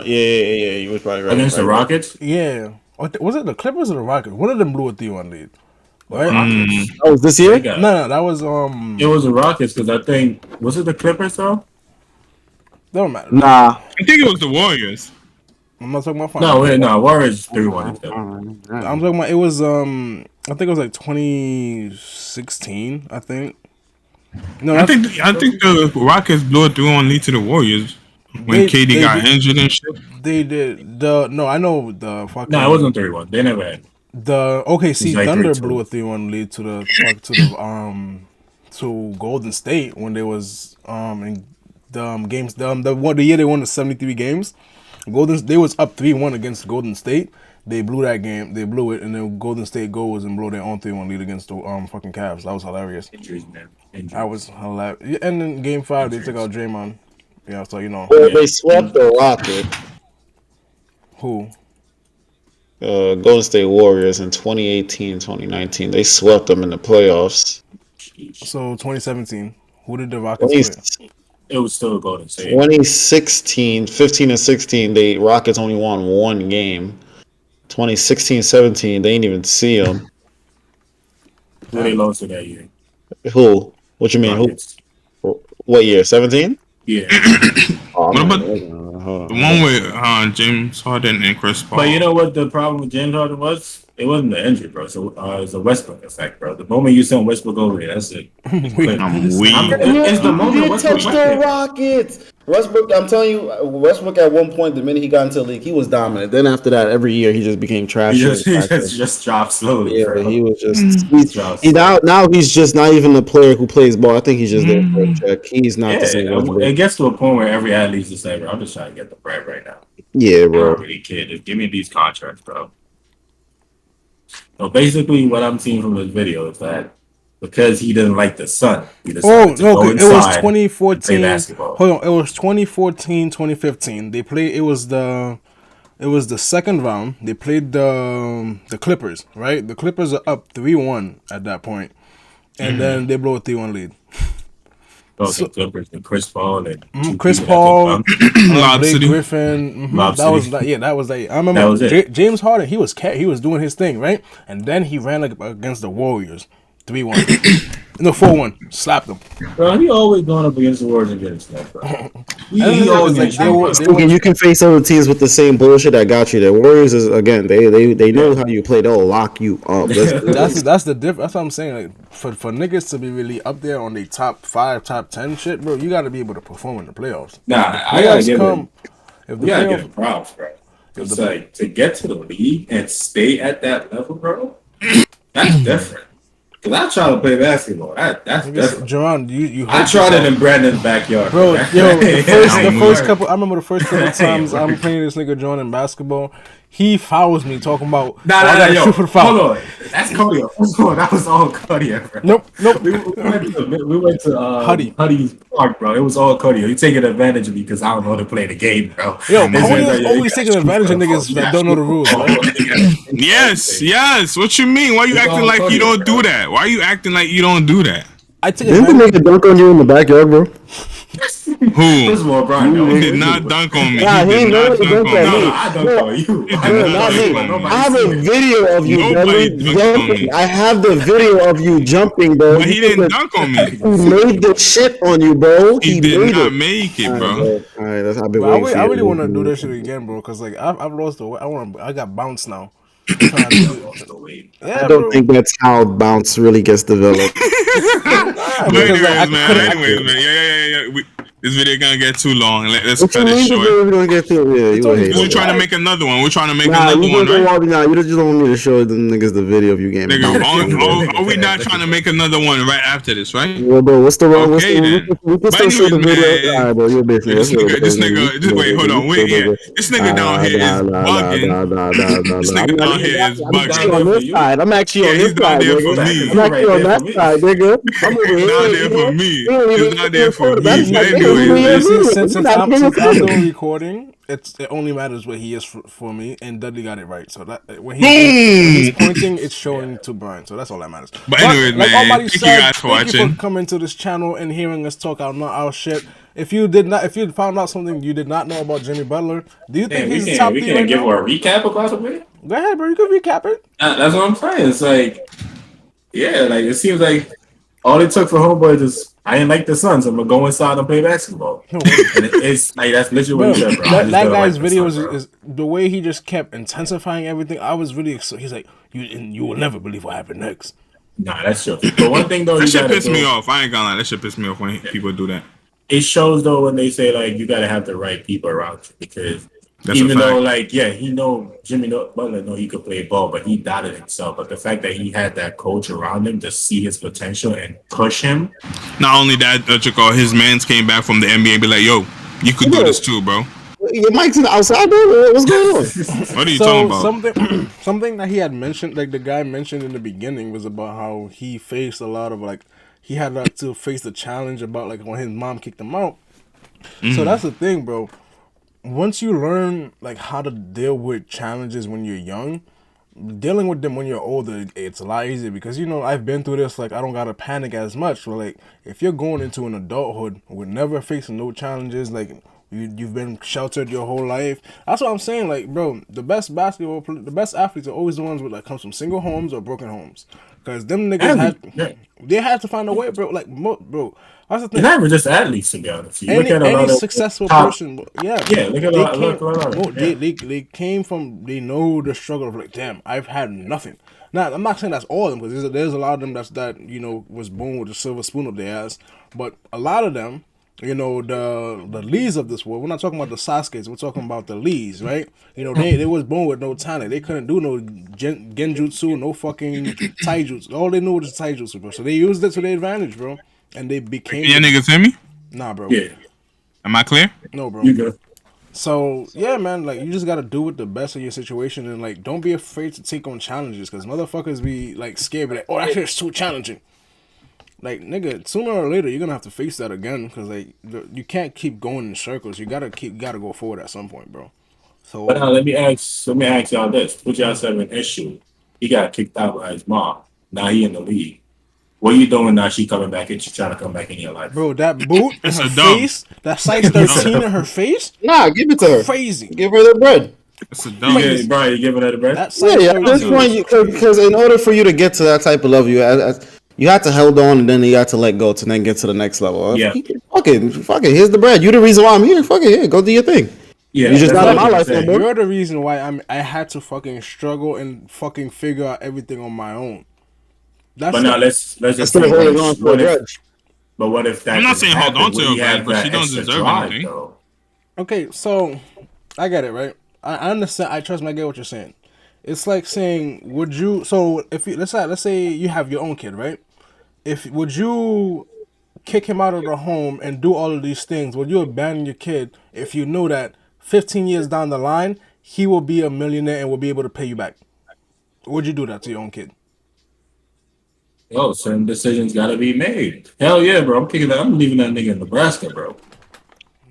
Yeah. You was probably right. Against the Rockets? Yeah. Was it the Clippers or the Rockets? One of them blew a 3-1 lead. Right? That was this year? No, that was It was the Rockets because I think was it the Clippers though? Don't matter. Nah, I think it was the Warriors. I'm not talking about No, Warriors 3-1. I'm talking about it was I think it was like 2016. I think. No, I think the Rockets blew a 3-1 lead to the Warriors when KD got injured and shit. They did I know the fucking. No, it wasn't 3-1. They never had. The OKC like Thunder blew a 3-1 lead to to Golden State when they was in the games the year they won the 73 games. They was up 3-1 against Golden State. They blew that game. They blew it, and then Golden State goes and blow their own 3-1 lead against the fucking Cavs. That was hilarious. Injuries, man. That was hilarious. And then Game 5, they took out Draymond. Yeah, so you know. They swept the Rockets. Who? Golden State Warriors in 2018, 2019. They swept them in the playoffs. So 2017, who did the Rockets play? It was still Golden State. 2016, 15 and 16, the Rockets only won 1 game. 2016-17, they didn't even see them. Who they lost to that year? Who? What you mean? Rockets. Who? What year? 17? Yeah. What about the one with James Harden and Chris Paul? But you know what the problem with James Harden was? It wasn't the injury, bro. So it was a Westbrook effect, bro. The moment you send Westbrook over there, that's it. I'm weak. It's the moment Westbrook touched the Rockets. Westbrook, I'm telling you, Westbrook at one point, the minute he got into the league, he was dominant. Then after that, every year he just became trash. He just dropped slowly. Yeah, bro. he was just. Now he's just not even a player who plays ball. I think he's just there for a check. He's not the same. It gets to a point where every athlete's just like, bro, I'm just trying to get the bread right now. Yeah, bro. I don't really care. Just give me these contracts, bro. So basically, what I'm seeing from this video is that because he didn't like the sun, he decided to go inside. It was 2014. Play basketball. Hold on, it was 2014, 2015. They played. It was the second round. They played the Clippers, right? The Clippers are up 3-1 at that point, and then they blow a 3-1 lead. So Clippers and Chris Paul and Chris Paul, Blake Griffin. That was like I remember James Harden. He was doing his thing, right? And then he ran against the Warriors, 3-1. No, 4-1. Slapped them. Bro, he always going up against the Warriors and getting slapped, bro. He always you can face other teams with the same bullshit that got you there. Warriors is again, they know how you play. They'll lock you up. That's the difference. That's what I'm saying. Like for niggas to be really up there on the top 5, top 10 shit, bro, you got to be able to perform in the playoffs. Nah, I gotta give him props, bro. It's like to get to the league and stay at that level, bro. That's different. Cause I try to play basketball. That's different. Jerron, you. I tried it in Brandon's backyard, bro. Yo, the first couple. I remember the first couple of times I'm playing this nigga Jerron in basketball. He fouls me talking about. Nah, yo, hold on. That's Cody. That was all Cody, bro. Nope. We went to Huddy's Park, bro. It was all Cody. He taking advantage of me because I don't know how to play the game, bro. Yo, Cody is always taking advantage of niggas that don't know the rules, bro. Yes. What you mean? Why you acting like you don't do that? Why are you acting like you don't do that? I take Didn't they make a dunk on you in the backyard, bro? Who? First of all, Brian, he did not dunk on me. Nah, he did not dunk on me. I dunked on you. I have a video of you jumping. I have the video of you jumping, bro. But he didn't dunk on me. He made the shit on you, bro. He did not make it, bro. All right, that's how I've been waiting for you. I really want to do that shit again, bro. Cause like I've lost the way. I got bounced now. I don't think that's how bounce really gets developed. Anyways, man. This video gonna get too long. Let's cut it short. We're trying to make another one. We're trying to make another one, right? Nah, you just don't want me to show the niggas the video of you game. Nigga, are we not trying to make another one right after this, right? Well, bro, what's the wrong? Okay, then. We can still show the video. All right, bro, you're basically this nigga. Just wait, hold on, wait here. This nigga down here is bugging. This nigga down here is bugging. I'm actually on this side. I'm actually on that side, nigga. I'm over here. Not there for me. He's not there for me. Since I'm doing recording, it only matters what he is for me, and Dudley got it right. So that when he's pointing, it's showing to Brian. So that's all that matters. But anyways, like man, thank you guys for thank watching. you for coming to this channel and hearing us talk our shit. If you found out something you did not know about Jimmy Butler, do you think he's top 3? We can't give her a recap across the video. Go ahead, bro. You can recap it. That's what I'm saying. It's like, yeah, like it seems like all it took for Homeboy is I didn't like the Suns. I'm gonna go inside and play basketball. And it's like that's literally what he said, bro. That guy's videos is the way he just kept intensifying everything. I was really excited. He's like, you will never believe what happened next. Nah, that's true. But one thing though, that shit piss me off. I ain't gonna lie. That shit piss me off when people do that. It shows though when they say like you gotta have the right people around you because that's even though like he know Jimmy Butler know he could play ball, but he doubted himself. But the fact that he had that coach around him to see his potential and push him. Not only that, his mans came back from the NBA and be like, "Yo, you could do this too, bro." Your mic's in the outside, bro. What's going on? What are you talking about? Something that he had mentioned, like the guy mentioned in the beginning, was about how he faced a lot of like he had to face the challenge about like when his mom kicked him out. So that's the thing, bro. Once you learn like how to deal with challenges when you're young, dealing with them when you're older, it's a lot easier because I've been through this. Like I don't gotta panic as much. So like if you're going into an adulthood with never facing no challenges, like you've been sheltered your whole life. That's what I'm saying. Like bro, the best athletes are always the ones with like comes from single homes or broken homes. Because them niggas they had to find a way, bro. Like bro. That's the thing. They're not just athletes together. Any successful person, look at they came from. They know the struggle of like, damn, I've had nothing. Now, I'm not saying that's all of them because there's a lot of them that was born with a silver spoon up their ass. But a lot of them, the Lees of this world. We're not talking about the Sasuke's. We're talking about the Lees, right? They was born with no talent. They couldn't do no genjutsu, no fucking taijutsu. All they knew was taijutsu, bro. So they used it to their advantage, bro. And they became. Yeah, niggas hear me? Nah, bro. Yeah. Am I clear? No, bro. You good. So yeah, man. Like you just gotta do with the best of your situation, and like don't be afraid to take on challenges, because motherfuckers be like scared, be like, oh, that shit's too challenging. Like nigga, sooner or later you're gonna have to face that again, because like you can't keep going in circles. You gotta go forward at some point, bro. So. But now let me ask y'all this: put yourself in an issue. He got kicked out by his mom. Now he in the league. What are you doing now? She coming back and she trying to come back in your life, bro. That boot in her face, that size 13 in her face. Nah, give it to her. Crazy. Give her the bread. It's a dumb. Brian, you giving her the bread? Yeah. At this point, because in order for you to get to that type of level, you had to hold on, and then you had to let go to then get to the next level. Yeah. Fuck it. Here's the bread. You're the reason why I'm here. Fuck it. Here, go do your thing. Yeah, you just not in my life no more. You're the reason why I had to fucking struggle and fucking figure out everything on my own. But now let's just hold on for a grudge. But what if that? I'm not saying hold on to her, but she don't deserve anything. Okay, so I get it, right? I understand. I trust me. I get what you're saying. It's like saying, would you? So if you let's say you have your own kid, right? If would you kick him out of the home and do all of these things? Would you abandon your kid if you know that 15 years down the line he will be a millionaire and will be able to pay you back? Would you do that to your own kid? Yo, certain decisions got to be made. Hell yeah, bro. I'm leaving that nigga in Nebraska, bro.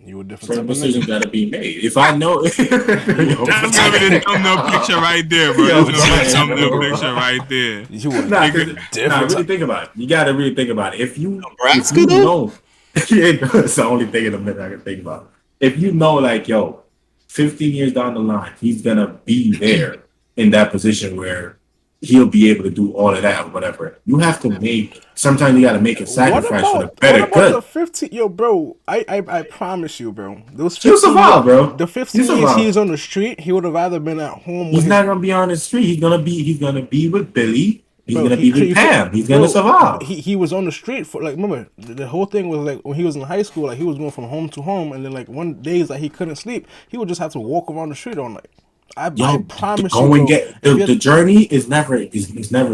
You a different Certain type of decisions nigga. got to be made. If I know, That's gonna be the thumbnail picture right there, bro. Yo, That's gonna be the damn, thumbnail bro. picture right there. You a Nah, different really type. think about it. You got to really think about it. If you Nebraska, though? know, yeah, it's the only thing in a minute I can think about. If you know, like, yo, 15 years down the line, he's gonna be there in that position where he'll be able to do all of that or whatever. You have to make. Sometimes you got to make a sacrifice for the better what about the good. 15? Yo, bro, I promise you, bro. Those 15 He'll survive, years, bro. the 15 He'll years survive. he's on the street, he would have either been at home with He's his not gonna be on the street. He's gonna be with Billy. He's bro. gonna be with Pam. He's Bro, gonna survive. he was on the street for like. Remember, the whole thing was like when he was in high school, like he was going from home to home, and then like one days that he couldn't sleep, he would just have to walk around the street all night. I promise you, Go and bro. get the journey is never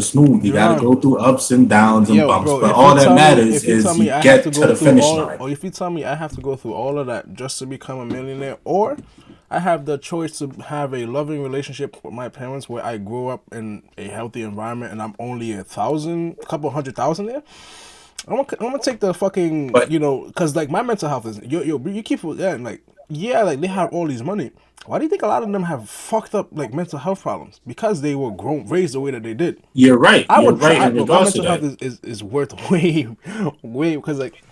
smooth. You gotta go through ups and downs and Yo, bumps. bro, But if all you that tell me- matters if you is tell you me I have get to to go the through finish all, line. or if you tell me I have to go through all of that just to become a millionaire, or I have the choice to have a loving relationship with my parents where I grew up in a healthy environment and I'm only a couple hundred thousand there. I'm gonna take the fucking, But- because like my mental health is you keep forgetting, like like they have all these money. Why do you think a lot of them have fucked up like mental health problems? Because they were raised the way that they did. You're right. I You're would right try, in but my regards to mental that. health is worth way because like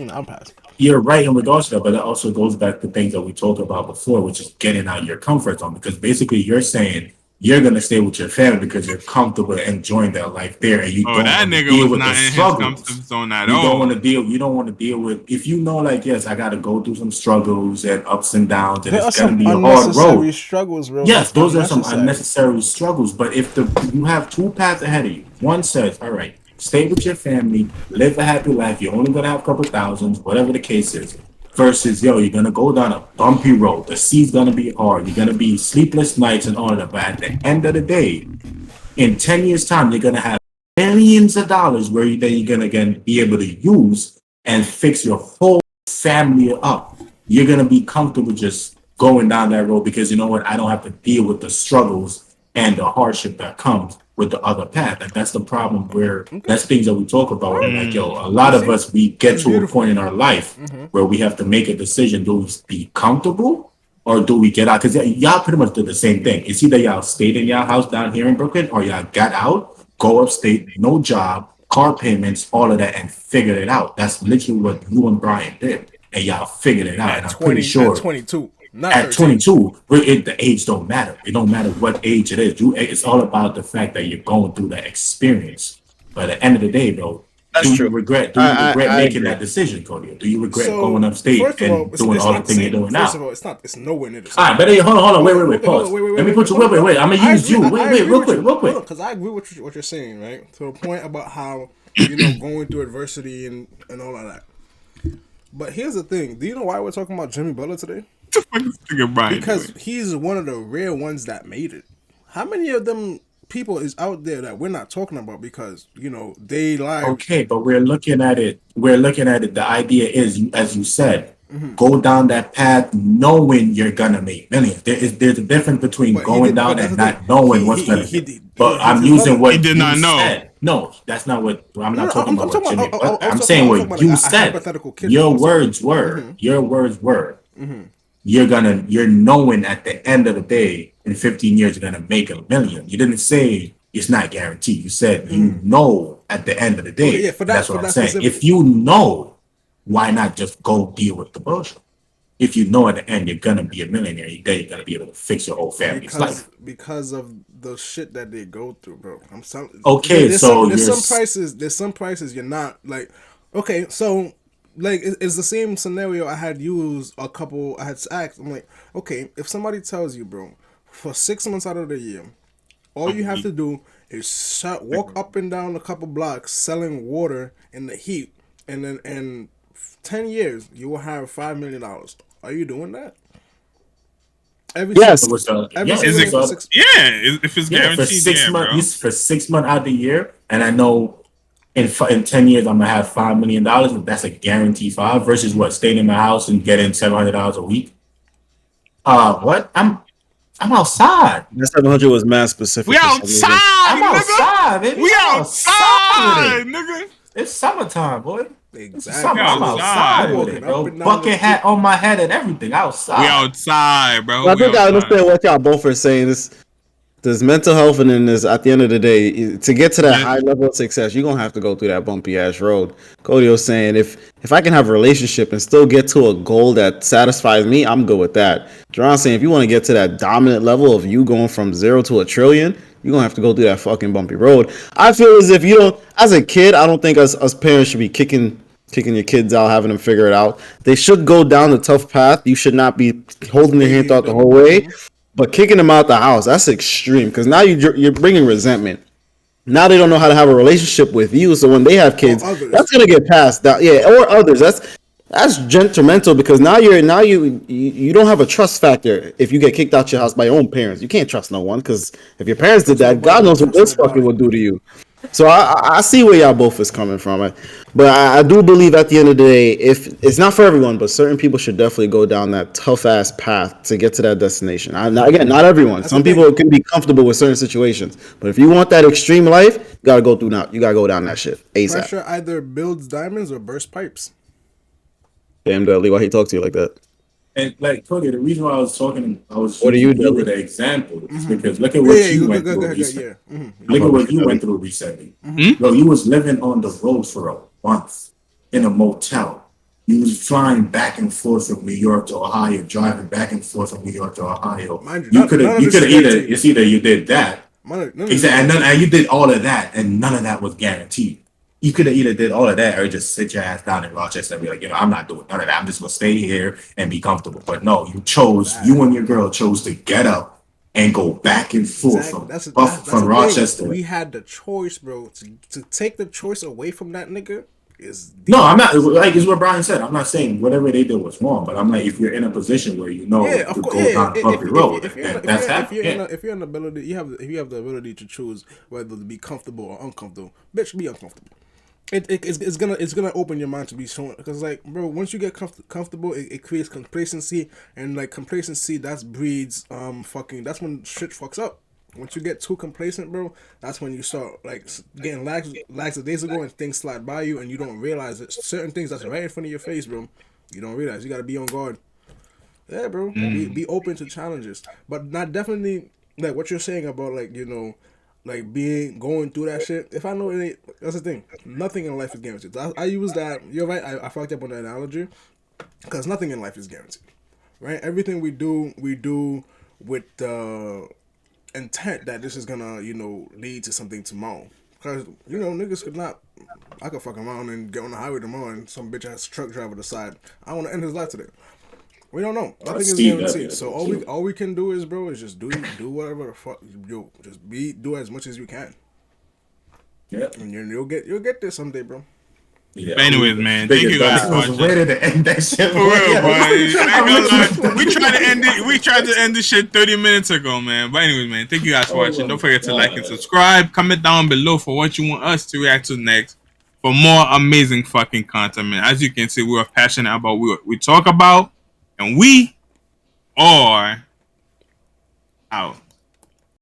I'm past. You're right in regards to that, but it also goes back to things that we talked about before, which is getting out of your comfort zone. Because basically, you're saying you're gonna stay with your family because you're comfortable enjoying that life there, and you Oh, don't that want to nigga deal was with not the in his struggles. comfort zone at You don't all. want to deal. You don't want to deal with. If you know, like, yes, I got to go through some struggles and ups and downs, and There are it's gonna some be a hard unnecessary road. struggles, bro. Yes, That's those are some unnecessary. unnecessary struggles. But if you have two paths ahead of you, one says, all right, stay with your family, live a happy life. You're only gonna have a couple thousands, whatever the case is. Versus, yo, you're gonna go down a bumpy road. The sea's gonna be hard. You're gonna be sleepless nights and all of that. But at the end of the day, in 10 years' time, you're gonna have millions of dollars where then you're gonna again be able to use and fix your whole family up. You're gonna be comfortable just going down that road because you know what? I don't have to deal with the struggles and the hardship that comes with the other path. Like that's the problem where that's things that we talk about. Where like, yo, a lot of us we get to a point in our life where we have to make a decision: do we be comfortable or do we get out? Because y'all pretty much did the same thing. It's either y'all stayed in y'all house down here in Brooklyn or y'all got out, go upstate, no job, car payments, all of that, and figured it out. That's literally what you and Brian did, and y'all figured it out. And I'm pretty sure at 22, not at 13. 22, the age don't matter. It don't matter what age it is. It's all about the fact that you're going through that experience. But at the end of the day, bro, That's do true. you regret I making agree. that decision, Cody? Do you regret So, going upstate first of all, and doing it's all not the things the you're same. doing First now? of all, it's nowhere near the same. All right, but hey, hold on, wait, pause. Hold on, Let me put you, wait. I'm gonna use you. Wait, real quick. Because I agree with what you're saying, right? To the point about how going through adversity and all of that. But here's the thing: do you know why we're talking about Jimmy Butler today? Because he's one of the rare ones that made it. How many of them people is out there that we're not talking about because they live? Okay, but we're looking at it. The idea is, as you said, go down that path knowing you're gonna make millions. There's a difference between going down and not knowing what's gonna happen. But I'm using what he did not you know. said. No, that's not what I'm not talking about. I'm Jimmy. talking about- I'm saying what you a said. hypothetical kid. Your words were. You're knowing at the end of the day, in 15 years, you're gonna make $1 million. You didn't say it's not guaranteed. You said you know at the end of the day. Okay, yeah, that's what I'm saying. specific. If you know, why not just go deal with the bullshit? If you know at the end you're gonna be a millionaire, you're gonna be able to fix your whole family's life. Because of the shit that they go through, bro. I'm telling. Okay, there's some prices you're not like. Okay, so like it's the same scenario I had used I had asked. I'm like, okay, if somebody tells you, bro, for 6 months out of the year, all you have to do is walk up and down a couple blocks selling water in the heat, and then in 10 years you will have $5 million. Are you doing that? Yes. Is it? If it's guaranteed, for 6 months. bro. For 6 months out of the year, and I know in 10 years I'm gonna have $5 million. That's a guaranteed five versus what staying in my house and getting $700 a week. What? I'm outside. That 700 was man specific. We outside. I'm outside, baby. We outside, nigga. It's summertime, boy. Exactly. I'm outside with it, bro. Bucket hat on my head and everything. Outside. We outside, bro. I think I understand what y'all both are saying. There's mental health, and then there's, at the end of the day, to get to that high level of success, you're gonna have to go through that bumpy ass road. Cody was saying, if I can have a relationship and still get to a goal that satisfies me, I'm good with that. Jerron saying, if you want to get to that dominant level of you going from 0 to $1 trillion, you're gonna have to go through that fucking bumpy road. I feel as if you don't, as a kid, I don't think us parents should be kicking your kids out, having them figure it out. They should go down the tough path. You should not be holding their hand throughout the whole way. But kicking them out the house, that's extreme. Because now you're bringing resentment. Now they don't know how to have a relationship with you. So when they have kids, that's gonna get passed down. Yeah, or others. That's detrimental because now you don't have a trust factor if you get kicked out your house by your own parents. You can't trust no one because if your parents did that, God knows what this fucking would do to you. So I see where y'all both is coming from, but I do believe at the end of the day, if it's not for everyone, but certain people should definitely go down that tough ass path to get to that destination. Not everyone. Some people can be comfortable with certain situations, but if you want that extreme life, you gotta go down that shit ASAP. Pressure either builds diamonds or bursts pipes. Damn, Dudley, why he talk to you like that? And like Cody, the reason why I was What do you do with the example is because look at what you went through recently. Look at what you went through recently. Bro, you was living on the road for a month in a motel. You was flying back and forth from New York to Ohio, driving back and forth from New York to Ohio. You could have either you did that, and you did all of that, and none of that was guaranteed. You could have either did all of that or just sit your ass down in Rochester and be like, I'm not doing none of that. I'm just going to stay here and be comfortable. But no, you and your girl chose to get up and go back and forth from Rochester. We had the choice, bro. To take the choice away from that nigga is... No, I'm not. Like, it's what Brian said. I'm not saying whatever they did was wrong. But I'm like, if you're in a position where you know to go down the bumpy road, that's happening. If you're in the ability, if you have the ability to choose whether to be comfortable or uncomfortable, bitch, be uncomfortable. It's gonna open your mind to be shown because like bro, once you get comfortable, it creates complacency, and like complacency that's breeds that's when shit fucks up. Once you get too complacent, bro, that's when you start like getting lax of days ago and things slide by you and you don't realize it. Certain things that's right in front of your face, bro, you don't realize. You gotta be on guard. Yeah, bro, be open to challenges, but not definitely like what you're saying about like like going through that shit. If I know it ain't, that's the thing. Nothing in life is guaranteed. I use that. You're right. I fucked up on that analogy because nothing in life is guaranteed, right? Everything we do with the intent that this is gonna lead to something tomorrow. Because niggas could not. I could fuck around and get on the highway tomorrow and some bitch ass truck driver decide I want to end his life today. We don't know. Nothing is guaranteed. So all we can do is, bro, is just do whatever the fuck do as much as you can. Yeah. And you'll get there someday, bro. Yeah. But anyways, man, thank you guys for watching. Ready to end that shit. For real, boy. We tried to end this shit 30 minutes ago, man. But anyways, man, thank you guys for watching. Don't forget to like and subscribe. Comment down below for what you want us to react to next. For more amazing fucking content, man. As you can see, we are passionate about what we talk about. And we are out.